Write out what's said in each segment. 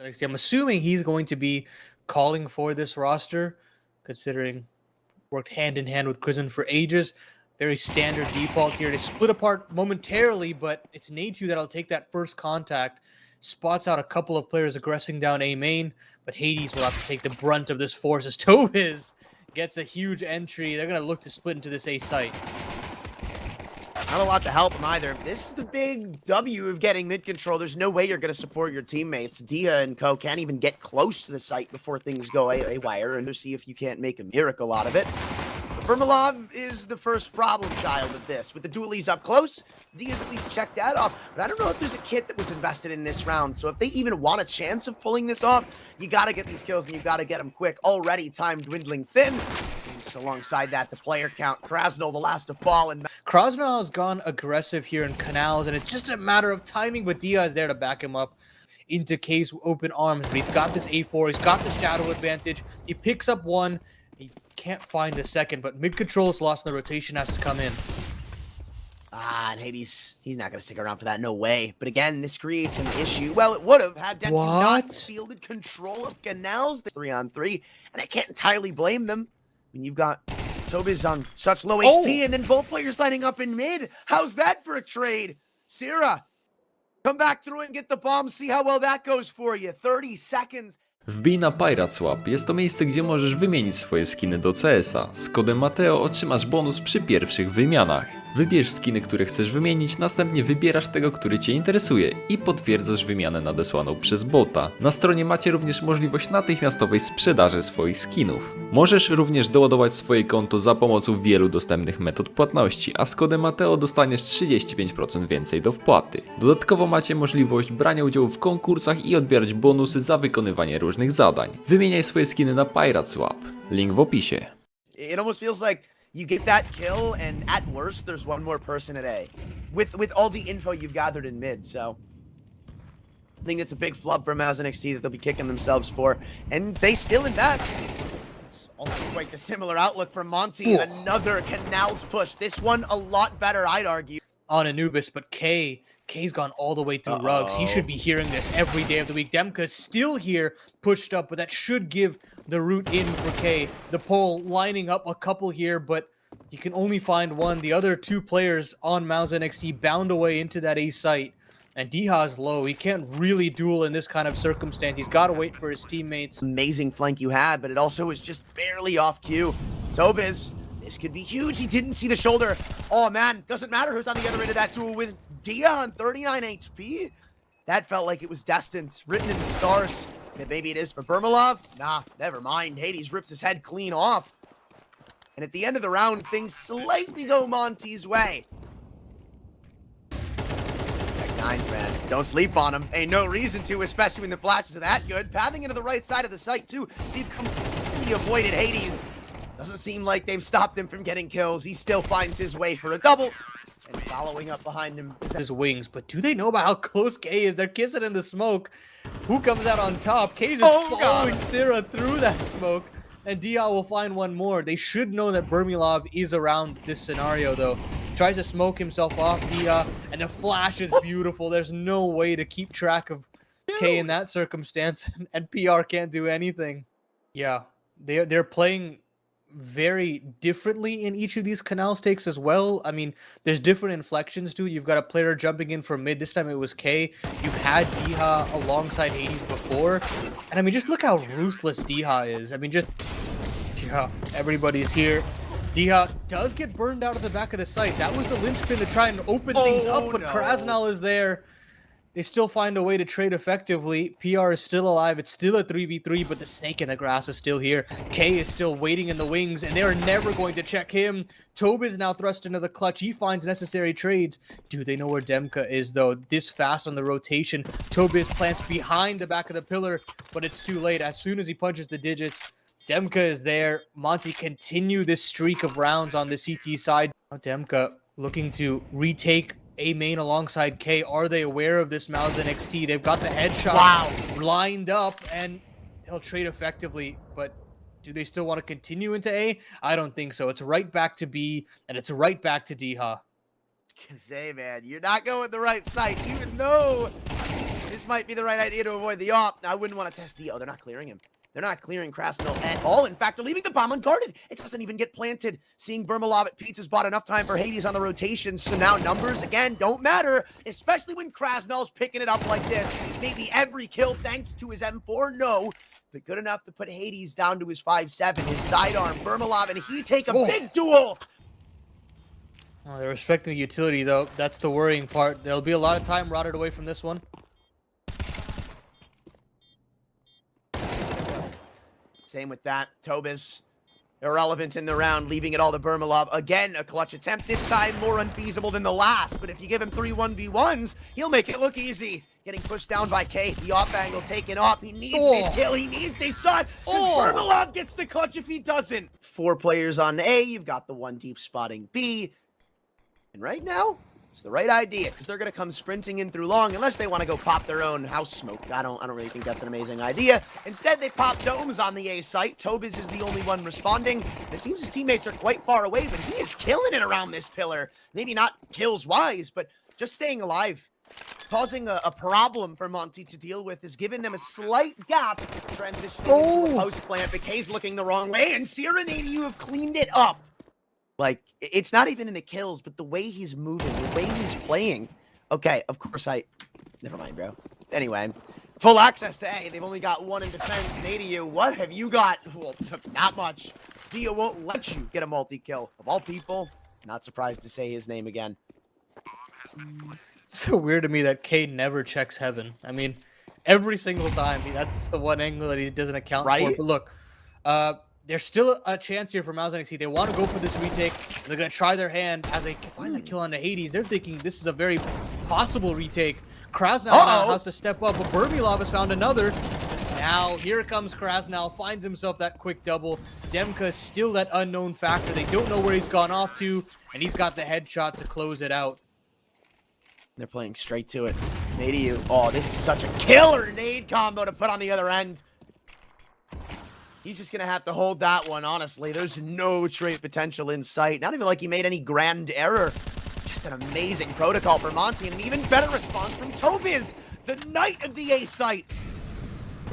NXT. I'm assuming he's going to be calling for this roster, considering worked hand in hand with Crimson for ages. Very standard default here. They split apart momentarily, but it's Natu that'll take that first contact. Spots out a couple of players aggressing down A main, but Hades will have to take the brunt of this force as Tobiz gets a huge entry. They're going to look to split into this A site. Not a lot to help him either. This is the big W of getting mid control. There's no way you're going to support your teammates. Dia and co can't even get close to the site before things go haywire, and to see if you can't make a miracle out of it. But Vermilov is the first problem child of this. With the dualies up close, Dia's at least checked that off. But I don't know if there's a kit that was invested in this round. So if they even want a chance of pulling this off, you got to get these kills and you got to get them quick. Already time dwindling thin. Alongside that, the player count. Krasnal, the last to fall. And Krasnal has gone aggressive here in canals, and it's just a matter of timing, but Dia is there to back him up into K's open arms. But he's got this A4, he's got the shadow advantage. He picks up one, he can't find the second, but mid control is lost and the rotation has to come in. And Hades, he's not going to stick around for that, no way. But again, this creates an issue. Well, it would have had Deku not fielded control of canals 3-on-3, and I can't entirely blame them. I mean, you've got Tobiz on such low HP, and then both players lining up in mid. How's that for a trade? Sierra, come back through and get the bomb. See how well that goes for you. 30 seconds. Wbij na Pirate Swap. Jest to miejsce, gdzie możesz wymienić swoje skiny do CS-a. Z kodem Mateo otrzymasz bonus przy pierwszych wymianach. Wybierz skiny, które chcesz wymienić, następnie wybierasz tego, który Cię interesuje i potwierdzasz wymianę nadesłaną przez bota. Na stronie macie również możliwość natychmiastowej sprzedaży swoich skinów. Możesz również doładować swoje konto za pomocą wielu dostępnych metod płatności, a z kodem Mateo dostaniesz 35% więcej do wpłaty. Dodatkowo macie możliwość brania udziału w konkursach i odbierać bonusy za wykonywanie różnych zadań. Wymieniaj swoje skiny na Pirate Swap. Link w opisie. It almost feels like you get that kill, and at worst, there's one more person at A. With all the info you've gathered in mid, so I think it's a big flub for Mouz NXT that they'll be kicking themselves for, and they still invest. It's also quite the similar outlook for Monte. Another canals push. This one a lot better, I'd argue. On Anubis, but K's gone all the way through rugs. He should be hearing this every day of the week. Demka's still here, pushed up, but that should give the route in for K. The pole lining up a couple here, but you can only find one. The other two players on Mouz NXT bound away into that A site. And DYCHA's low. He can't really duel in this kind of circumstance. He's got to wait for his teammates. Amazing flank you had, but it also was just barely off cue. Tobiz, this could be huge. He didn't see the shoulder. Oh, man. Doesn't matter who's on the other end of that duel with Dia on 39 HP. That felt like it was destined. Written in the stars. And maybe it is for Vermilov. Nah, never mind. Hades rips his head clean off. And at the end of the round, things slightly go Monte's way. Tech9s, man. Don't sleep on him. Ain't no reason to, especially when the flashes are that good. Pathing into the right side of the site, too. They've completely avoided Hades. Doesn't seem like they've stopped him from getting kills. He still finds his way for a double. And following up behind him is his wings. But do they know about how close K is? They're kissing in the smoke. Who comes out on top? K's just following Sierra through that smoke. And Dia will find one more. They should know that Vermilov is around this scenario, though. Tries to smoke himself off Dia. And the flash is beautiful. There's no way to keep track of K in that circumstance. And PR can't do anything. Yeah, they're playing very differently in each of these canals takes as well. I mean, there's different inflections too. You've got a player jumping in for mid. This time it was K. You've had DYCHA alongside Hades before. And I mean, just look how ruthless DYCHA is. I mean, just, yeah, everybody's here. DYCHA does get burned out of the back of the site. That was the linchpin to try and open things up, but Krasnal is there. They still find a way to trade effectively. PR is still alive. It's still a 3v3, but the snake in the grass is still here. K is still waiting in the wings, and they're never going to check him. Tobiz now thrust into the clutch. He finds necessary trades. Do they know where Demka is, though? This fast on the rotation. Tobiz plants behind the back of the pillar, but it's too late. As soon as he punches the digits, Demka is there. Monte continue this streak of rounds on the CT side. Demka looking to retake A main alongside K. Are they aware of this Mouz NXT? They've got the headshot lined up, and they'll trade effectively, but do they still want to continue into A? I don't think so. It's right back to B, and it's right back to DYCHA. Say, man, you're not going the right side, even though this might be the right idea to avoid the op. I wouldn't want to test Dio. They're not clearing him. They're not clearing Krasnov at all. In fact, they're leaving the bomb unguarded. It doesn't even get planted. Seeing Burmalov at Pizza's bought enough time for Hades on the rotation. So now numbers, again, don't matter, especially when Krasnov's picking it up like this. Maybe every kill thanks to his M4? No. But good enough to put Hades down to his 5-7, his sidearm. Burmalov and he take a big duel. Oh, they're respecting the utility, though. That's the worrying part. There'll be a lot of time rotted away from this one. Same with that. Tobis, irrelevant in the round, leaving it all to Burmalov. Again, a clutch attempt, this time more unfeasible than the last. But if you give him 3 1v1s, he'll make it look easy. Getting pushed down by K. The off angle taken off. He needs this kill. He needs this shot. Because Burmalov gets the clutch if he doesn't. 4 players on A. You've got the 1 deep spotting B. And right now, it's the right idea, because they're going to come sprinting in through long, unless they want to go pop their own house smoke. I don't really think that's an amazing idea. Instead, they pop domes on the A site. Tobis is the only one responding. It seems his teammates are quite far away, but he is killing it around this pillar. Maybe not kills-wise, but just staying alive. Causing a problem for Monte to deal with is giving them a slight gap transitioning into a post plant. But K's looking the wrong way, and Serenade, you have cleaned it up. Like, it's not even in the kills, but the way he's moving, the way he's playing. Okay, of course never mind, bro. Anyway, full access to A. They've only got 1 in defense. MatheoTheGaming, what have you got? Well, not much. Dio won't let you get a multi-kill. Of all people, not surprised to say his name again. It's so weird to me that K never checks heaven. I mean, every single time, that's the one angle that he doesn't account for. But look, there's still a chance here for Mouz NXT. They want to go for this retake. They're going to try their hand as they find that kill on the Hades. They're thinking this is a very possible retake. Krasnov now has to step up, but Burmalov has found another. Now, here comes Krasnov, finds himself that quick double. Demka still that unknown factor. They don't know where he's gone off to, and he's got the headshot to close it out. They're playing straight to it. MatheoTheGaming, oh, this is such a killer nade combo to put on the other end. He's just going to have to hold that one, honestly. There's no trade potential in sight. Not even like he made any grand error. Just an amazing protocol for Monte, and an even better response from Tobis, the knight of the A site.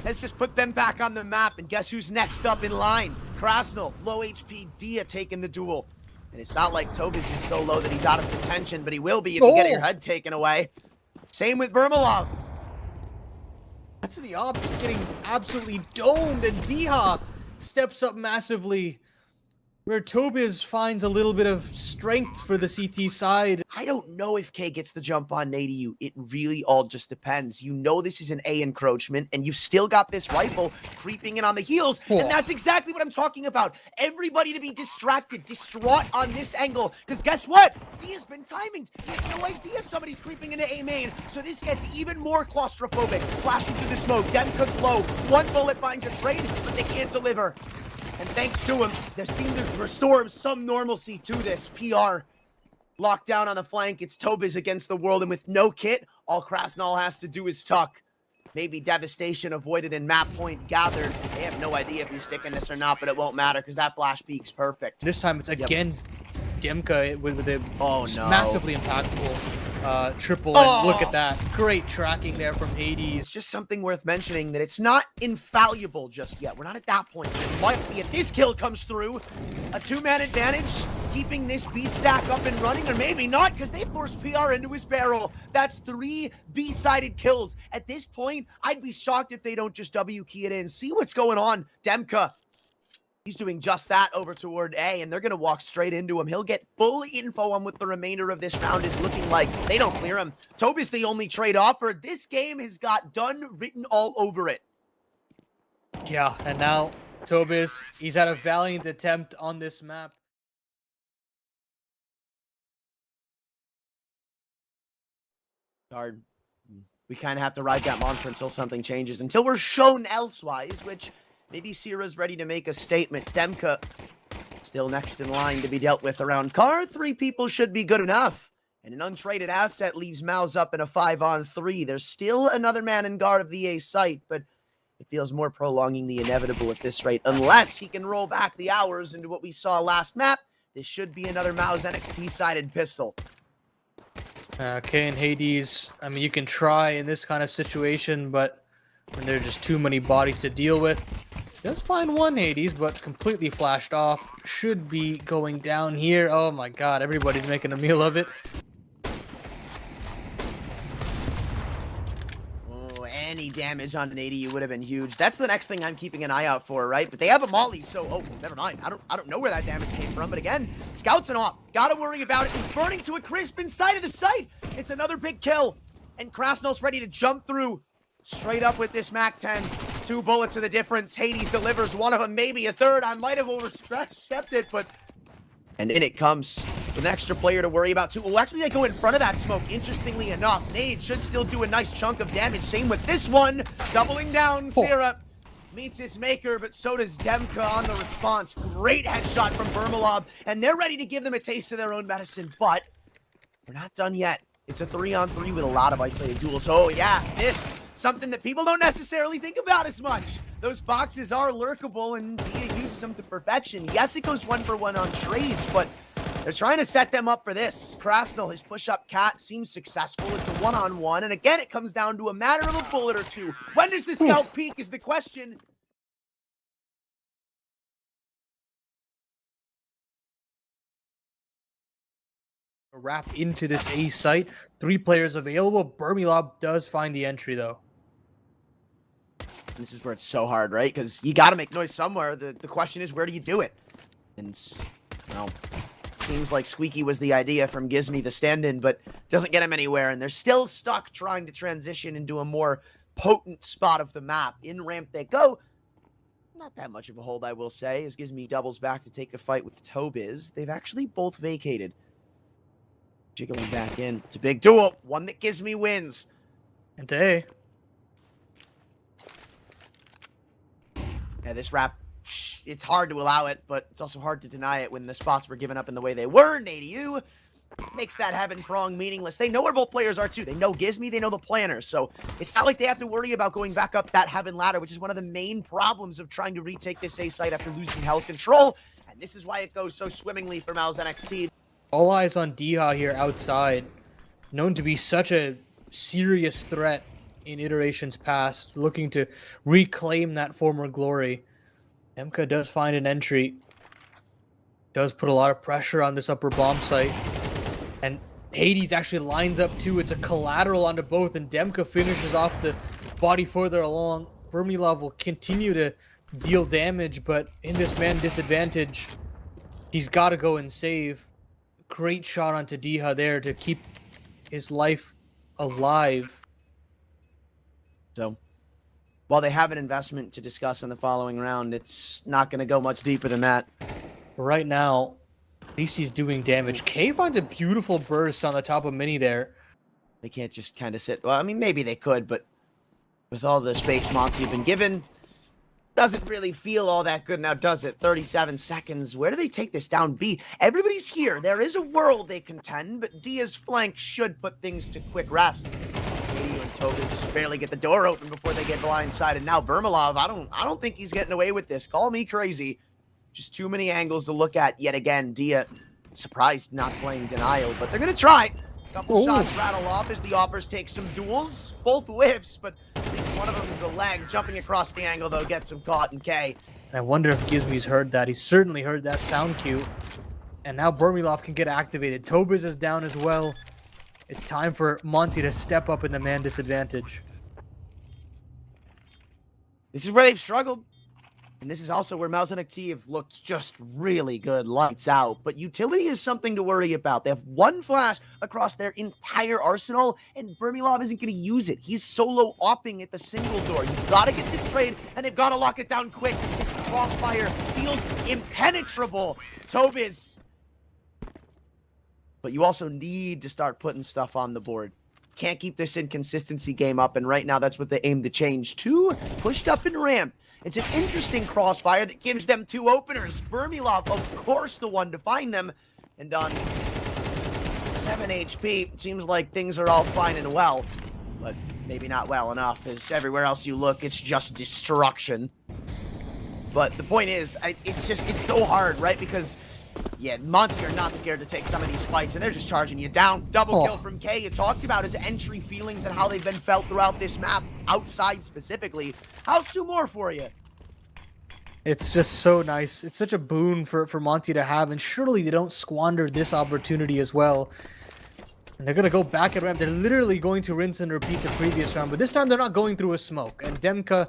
Let's just put them back on the map, and guess who's next up in line? Krasnov, low HP, Dia taking the duel. And it's not like Tobis is so low that he's out of contention, but he will be if you get your head taken away. Same with Burmalov. That's the op just getting absolutely domed, and DYCHA steps up massively, where Tobis finds a little bit of strength for the CT side. I don't know if K gets the jump on MatheoTheGaming. It really all just depends. You know this is an A encroachment, and you've still got this rifle creeping in on the heels, and that's exactly what I'm talking about. Everybody to be distracted, distraught on this angle, because guess what? Dia's been timing. He has no idea somebody's creeping into A main, so this gets even more claustrophobic. Flashing through the smoke, Demka's low. 1 bullet finds a trade, but they can't deliver. And thanks to him, there seemed to restore some normalcy to this. PR locked down on the flank. It's Tobis against the world, and with no kit, all Krasnov has to do is tuck. Maybe devastation avoided and map point gathered. They have no idea if he's sticking this or not, but it won't matter because that flash peak's perfect. This time it's again Demka with a massively impactful triple, and look at that. Great tracking there from Hades. It's just something worth mentioning that it's not infallible just yet. We're not at that point. It might be if this kill comes through. A 2-man advantage, keeping this B stack up and running, or maybe not, because they forced PR into his barrel. That's 3 B-sided kills. At this point, I'd be shocked if they don't just W key it in. See what's going on. Demka, he's doing just that over toward A, and they're going to walk straight into him. He'll get full info on what the remainder of this round is looking like. They don't clear him. Tobis the only trade offered. This game has got done written all over it. Yeah, and now Tobis, he's had a valiant attempt on this map. Hard. We kind of have to ride that mantra until something changes, until we're shown elsewise, which maybe Sierra's ready to make a statement. Demka still next in line to be dealt with around car. 3 people should be good enough. And an untraded asset leaves Mouz up in a 5-on-3. There's still another man in guard of the A site, but it feels more prolonging the inevitable at this rate. Unless he can roll back the hours into what we saw last map, this should be another Mouz NXT-sided pistol. Okay, and Hades, I mean, you can try in this kind of situation, but when there are just too many bodies to deal with, does find one Hades, but completely flashed off. Should be going down here. Oh my god, everybody's making a meal of it. Oh, any damage on an 80 would have been huge. That's the next thing I'm keeping an eye out for, right? But they have a molly, so oh, never mind. I don't know where that damage came from, but again, scouts and op. Gotta worry about it. He's burning to a crisp inside of the site. It's another big kill, and Krasnol's ready to jump through straight up with this MAC-10. 2 bullets of the difference. Hades delivers one of them, maybe a third. I might have overstepped it, but... And in it comes with an extra player to worry about, too. Oh, actually, they go in front of that smoke, interestingly enough. Nade should still do a nice chunk of damage. Same with this one. Doubling down, Sierra meets his maker, but so does Demka on the response. Great headshot from Bermilov, and they're ready to give them a taste of their own medicine, but we're not done yet. It's a 3-on-3 with a lot of isolated duels. Oh, yeah, this... something that people don't necessarily think about as much. Those boxes are lurkable, and Dia uses them to perfection. Yes, it goes 1-for-1 on trades, but they're trying to set them up for this. Krasnol, his push-up cat, seems successful. It's a 1-on-1, and again, it comes down to a matter of a bullet or two. When does the scout peak is the question. Wrap into this A site. 3 players available. Bermilov does find the entry, though. This is where it's so hard, right? Because you got to make noise somewhere. The question is, where do you do it? And, well, it seems like Squeaky was the idea from Gizmy, the stand-in, but doesn't get him anywhere. And they're still stuck trying to transition into a more potent spot of the map. In ramp they go. Not that much of a hold, I will say, as Gizmy doubles back to take a fight with Tobiz. They've actually both vacated. Jiggling back in. It's a big duel. One that Gizmy wins. And A. Yeah, this wrap, it's hard to allow it, but it's also hard to deny it when the spots were given up in the way they were. NADU makes that heaven prong meaningless. They know where both players are, too. They know Gizmy, they know the planner, so it's not like they have to worry about going back up that heaven ladder, which is one of the main problems of trying to retake this A site after losing hell control, and this is why it goes so swimmingly for Mouz NXT. All eyes on DYCHA here outside. Known to be such a serious threat in iterations past, looking to reclaim that former glory. Demka does find an entry. Does put a lot of pressure on this upper bomb site. And Hades actually lines up too. It's a collateral onto both, and Demka finishes off the body further along. Bermilov will continue to deal damage, but in this man disadvantage, he's got to go and save. Great shot onto DYCHA there to keep his life alive. So, while they have an investment to discuss in the following round, it's not going to go much deeper than that. Right now, at least he's doing damage. K finds a beautiful burst on the top of Mini there. They can't just kind of sit... Well, I mean, maybe they could, but with all the space Monte have been given, doesn't really feel all that good now, does it? 37 seconds. Where do they take this down? B. Everybody's here. There is a world they contend, but Dia's flank should put things to quick rest. MaTHEO and Tobiz barely get the door open before they get blindsided. Now Bermilov, I don't think he's getting away with this. Call me crazy. Just too many angles to look at yet again. Dia surprised not playing denial, but they're gonna try. Couple shots rattle off as the Oppers take some duels. Both whiffs, but at least one of them is a leg. Jumping across the angle, though, gets him caught in K. I wonder if Gizmy's heard that. He's certainly heard that sound cue. And now Bermilov can get activated. Tobiz is down as well. It's time for Monte to step up in the man disadvantage. This is where they've struggled. And this is also where Mouz NXT have looked just really good, lights out. But utility is something to worry about. They have one flash across their entire arsenal, and Bermilov isn't going to use it. He's solo opping at the single door. You've got to get this trade, and they've got to lock it down quick. This crossfire feels impenetrable. Tobiz. But you also need to start putting stuff on the board. Can't keep this inconsistency game up, and right now that's what they aim to change to. Pushed up in ramp. It's an interesting crossfire that gives them 2 openers. Bermilov, of course, the one to find them. And on 7 HP, it seems like things are all fine and well. But maybe not well enough, as everywhere else you look, it's just destruction. But the point is, it's so hard, right? Because Yeah, Monte are not scared to take some of these fights, and they're just charging you down. Double kill from K. You talked about his entry feelings and how they've been felt throughout this map, outside specifically. How's two more for you? It's just so nice. It's such a boon for Monte to have, and surely they don't squander this opportunity as well. And they're going to go back at ramp. They're literally going to rinse and repeat the previous round, but this time they're not going through a smoke, and DYCHA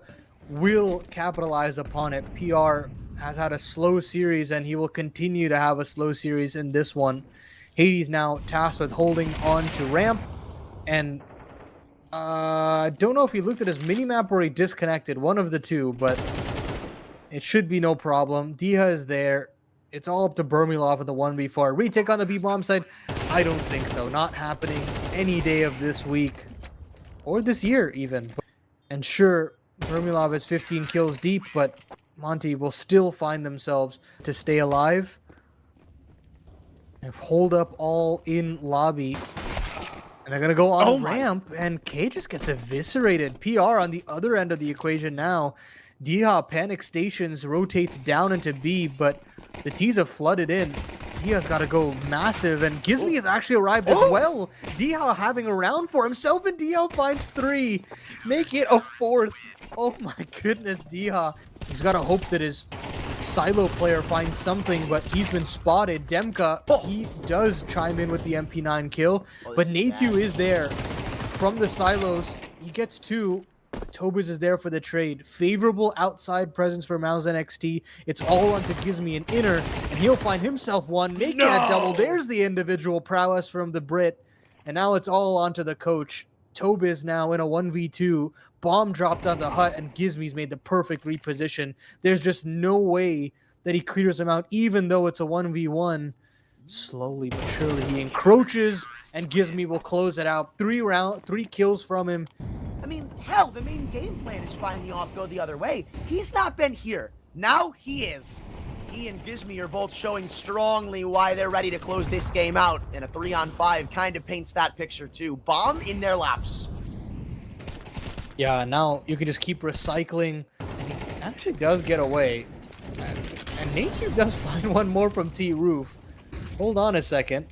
will capitalize upon it. PR has had a slow series, and he will continue to have a slow series in this one. Hades now tasked with holding on to ramp, and I don't know if he looked at his minimap or he disconnected, one of the two, but it should be no problem. DYCHA is there. It's all up to Burmilov at the 1v4. Retake on the B-bomb side? I don't think so. Not happening any day of this week. Or this year, even. And sure, Burmilov is 15 kills deep, but Monte will still find themselves to stay alive. And hold up all in lobby. And they're going to go on ramp, and K just gets eviscerated. PR on the other end of the equation now. DYCHA panic stations rotates down into B, but the T's have flooded in. DYCHA's got to go massive, and Gizmi has actually arrived as well. DYCHA having a round for himself, and DYCHA finds 3. Make it a 4th. Oh my goodness, DYCHA. He's got to hope that his silo player finds something, but he's been spotted. DYCHA, he does chime in with the MP9 kill, but MATHEO is there from the silos. He gets 2. Tobis is there for the trade. Favorable outside presence for Mouz NXT. It's all onto Gizmi and inner, and he'll find himself 1. Make it a double. There's the individual prowess from the Brit, and now it's all onto the coach. Tobis now in a 1v2. Bomb dropped on the hut, and Gizmi's made the perfect reposition. There's just no way that he clears him out, even though it's a 1v1. Slowly but surely he encroaches, and Gizmi will close it out. 3 kills from him. I mean, hell, the main game plan is finally off go the other way. He's not been here. Now he is. He and Gizmi are both showing strongly why they're ready to close this game out. And a 3-on-5 kind of paints that picture too. Bomb in their laps. Yeah, now you can just keep recycling. And he actually does get away. And Nature does find one more from T-Roof. Hold on a second.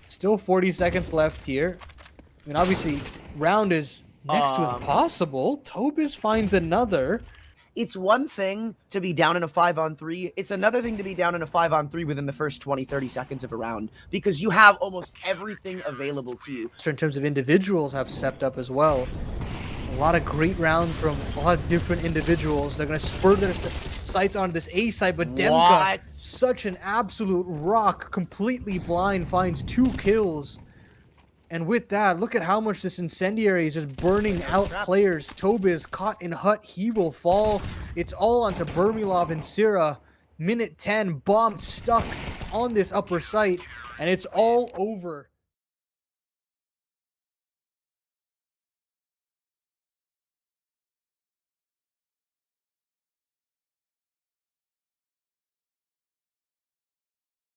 Still 40 seconds left here. I mean, obviously, round is next to impossible. Tobis finds another. It's one thing to be down in a 5-on-3. It's another thing to be down in a 5-on-3 within the first 20, 30 seconds of a round, because you have almost everything available to you. So in terms of individuals have stepped up as well. A lot of great rounds from a lot of different individuals. They're going to spur their sights onto this A side, but DYCHA, such an absolute rock, completely blind, finds 2 kills. And with that, look at how much this incendiary is just burning out players. Tobis caught in hut, he will fall. It's all onto Burmilov and Syrah. Minute 10, bomb stuck on this upper site, and it's all over.